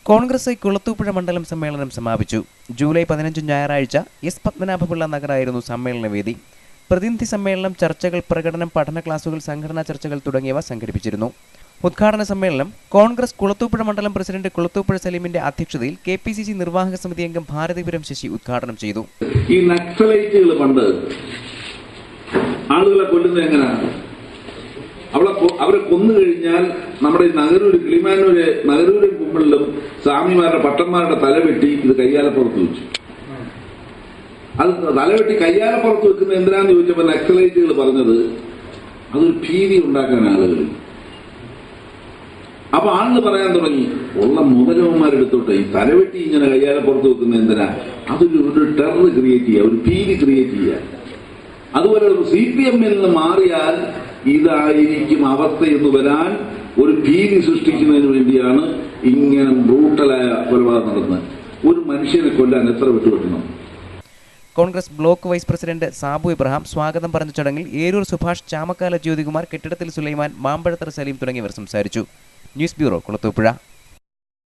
കോൺഗ്രസ് കുളത്തൂപ്പുഴ മണ്ഡലം സമ്മേളനം സമാപിച്ചു. ജൂലൈ 15 ഞായറാഴ്ച എസ് പത്മനാഭപിള്ള നഗറായിരുന്നു സമ്മേളന വേദി. പ്രതിനിധി സമ്മേളനം, ചർച്ചകൾ, പ്രകടനം, പഠന ക്ലാസുകൾ, സംഘടനാ ചർച്ചകൾ തുടങ്ങിയവ സംഘടിപ്പിച്ചിരുന്നു. ഉദ്ഘാടന സമ്മേളനം കോൺഗ്രസ് കുളത്തൂപ്പുഴ മണ്ഡലം പ്രസിഡന്റ് കുളത്തൂപ്പുഴ സലീമിന്റെ അധ്യക്ഷതയിൽ KPCC നിർവാഹക സമിതി അംഗം ഭാരതിപുരം ശശി ഉദ്ഘാടനം ചെയ്തു. ഈ നക്സലൈറ്റുകൾ പണ്ട് ആളുകളെ കൊല്ലുന്നത് എങ്ങനെയാണ്? അവരെ കൊന്നു കഴിഞ്ഞാൽ നമ്മുടെ നഗരൂര്, കിളിമാനൂര്, നഗരൂരും കുമ്പിളിലും സ്വാമിമാരുടെ പട്ടന്മാരുടെ തലവെട്ടി ഇത് കയ്യാലപ്പുറത്ത് വെച്ചു. അത് തലവെട്ടി കയ്യാലപ്പുറത്ത് വെക്കുന്നത് എന്തിനാന്ന് ചോദിച്ചപ്പോൾ നക്സലൈറ്റുകൾ പറഞ്ഞത് അതൊരു ഭീതി ഉണ്ടാക്കാൻ ആളുകളിൽ. അപ്പൊ ആളുകൾ പറയാൻ തുടങ്ങി, ഉള്ള മുതലവന്മാരെടുത്തോട്ടെ, ഈ തലവെട്ടി ഇങ്ങനെ കയ്യാലപ്പുറത്ത് വെക്കുന്നത് എന്തിനാ? അതൊരു ടെറർ ക്രിയേറ്റ് ചെയ്യുക, ഒരു ഭീതി ക്രിയേറ്റ് ചെയ്യുക. അതുപോലെ CPM നിന്ന് മാറിയാൽ ഇതായിരിക്കും അവസ്ഥ എന്ന് വരാൻ ഒരു ഭീതി സൃഷ്ടിക്കുന്നതിന് വേണ്ടിയാണ് ഇങ്ങനെ ബ്രൂട്ടലായ കൊലപാതകം നടന്നത്. ഒരു മനുഷ്യനെ കൊല്ലാൻ എത്ര വിട്ടുവെട്ടണം? Congress block vice president Sabu Ibrahim സ്വാഗതം പറഞ്ഞ ചടങ്ങിൽ ഏരൂർ സുഭാഷ്, ചാമക്കാല ജ്യോതികുമാർ, കെട്ടിടത്തിൽ സുലൈമാൻ, മാമ്പഴത്തറ സലീം തുടങ്ങിയവർ സംസാരിച്ചു. News bureau, Kulathupuzha.